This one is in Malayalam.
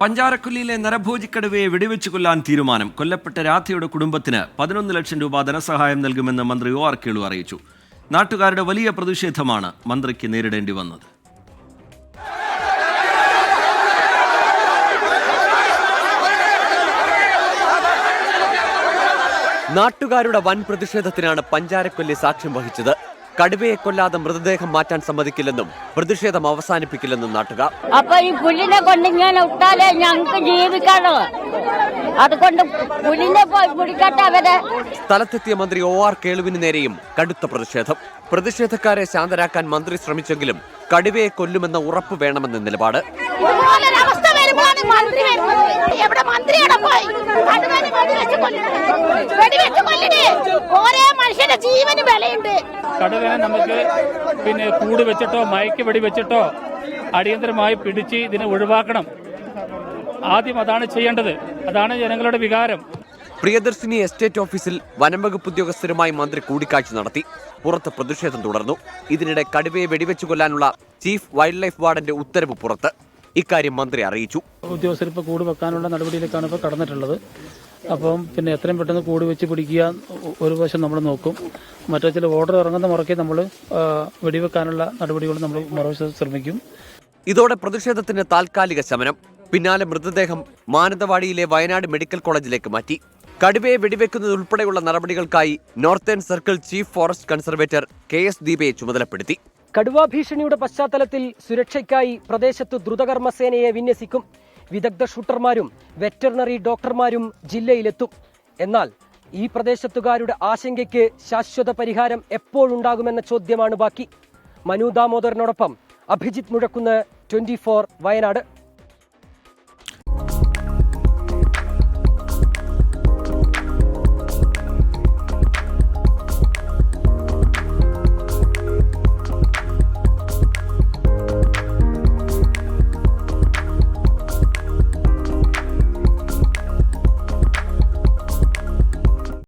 പഞ്ചാരക്കൊല്ലിയിലെ നരഭോജിക്കടുവയെ വെടിവെച്ച് കൊല്ലാൻ തീരുമാനം. കൊല്ലപ്പെട്ട രാധയുടെ കുടുംബത്തിന് 11 ലക്ഷം രൂപ ധനസഹായം നൽകുമെന്ന് മന്ത്രി ഒ ആർ കേളു അറിയിച്ചു. നാട്ടുകാരുടെ വലിയ പ്രതിഷേധമാണ് മന്ത്രിക്ക് നേരിടേണ്ടി വന്നത്. നാട്ടുകാരുടെ വൻ പ്രതിഷേധത്തിനാണ് പഞ്ചാരക്കൊല്ലി സാക്ഷ്യം വഹിച്ചത്. കടുവയെ കൊല്ലാതെ മൃതദേഹം മാറ്റാൻ സമ്മതിക്കില്ലെന്നും പ്രതിഷേധം അവസാനിപ്പിക്കില്ലെന്നും നാട്ടുകാർ. അപ്പൊ ഈ പുല്ലിനെ കൊണ്ട് ഇങ്ങനെ ഇട്ടാലേ ഞങ്ങൾക്ക് ജീവിക്കാണോ? അതുകൊണ്ട് പുല്ലിനെ പോയി പിടിക്കട്ടെ അവരെ. സ്ഥലത്തെത്തിയ മന്ത്രി ഒ ആർ കേളുവിന് നേരെയും കടുത്ത പ്രതിഷേധം. പ്രതിഷേധക്കാരെ ശാന്തരാക്കാൻ മന്ത്രി ശ്രമിച്ചെങ്കിലും കടുവയെ കൊല്ലുമെന്ന ഉറപ്പ് വേണമെന്ന നിലപാട്. കടുവനെ നമുക്ക് കൂട് വെച്ചിട്ടോ മയക്ക് വെടി വെച്ചിട്ടോ അടിയന്തരമായി പിടിച്ച് ഇതിനെ ഒഴിവാക്കണം. ആദ്യം അതാണ് ചെയ്യേണ്ടത്. അതാണ് ജനങ്ങളുടെ വികാരം. പ്രിയദർശിനി എസ്റ്റേറ്റ് ഓഫീസിൽ വനംവകുപ്പ് ഉദ്യോഗസ്ഥരുമായി മന്ത്രി കൂടിക്കാഴ്ച നടത്തി. പുറത്ത് പ്രതിഷേധം തുടർന്നു. ഇതിനിടെ കടുവയെ വെടിവെച്ചു കൊല്ലാനുള്ള ചീഫ് വൈൽഡ് ലൈഫ് വാർഡന്റെ ഉത്തരവ് പുറത്ത്. ഇക്കാര്യം മന്ത്രി അറിയിച്ചു. ഉദ്യോഗസ്ഥർ ഇപ്പോൾ കൂട് വെക്കാനുള്ള നടപടിയിലേക്കാണ് ഇപ്പോൾ കടന്നിട്ടുള്ളത്. അപ്പം എത്രയും പെട്ടെന്ന് കൂട് വെച്ച് പിടിക്കുക ഒരു വശം നമ്മൾ നോക്കും. മറ്റേ ചില ഓർഡർ ഇറങ്ങുന്ന മുറയ്ക്ക് നമ്മൾ വെടിവെക്കാനുള്ള നടപടികൾ നമ്മൾ മറുവശത്ത് ശ്രമിക്കും. ഇതോടെ പ്രതിഷേധത്തിന് താൽക്കാലിക ശമനം. പിന്നാലെ മൃതദേഹം മാനന്തവാടിയിലെ വയനാട് മെഡിക്കൽ കോളേജിലേക്ക് മാറ്റി. കടുവയെ വെടിവെക്കുന്നതുൾപ്പെടെയുള്ള നടപടികൾക്കായി northern circle chief forest conservator KS ദീപയെ ചുമതലപ്പെടുത്തി. കടുവാ ഭീഷണിയുടെ പശ്ചാത്തലത്തിൽ സുരക്ഷയ്ക്കായി പ്രദേശത്ത് ദ്രുതകർമ്മ സേനയെ വിന്യസിക്കും. വിദഗ്ധ ഷൂട്ടർമാരും വെറ്ററിനറി ഡോക്ടർമാരും ജില്ലയിലെത്തും. എന്നാൽ ഈ പ്രദേശത്തുകാരുടെ ആശങ്കയ്ക്ക് ശാശ്വത പരിഹാരം എപ്പോഴുണ്ടാകുമെന്ന ചോദ്യമാണ് ബാക്കി. മനു ദാമോദരനോടൊപ്പം അഭിജിത്ത് മുഴക്കുന്ന്, 24 വയനാട്.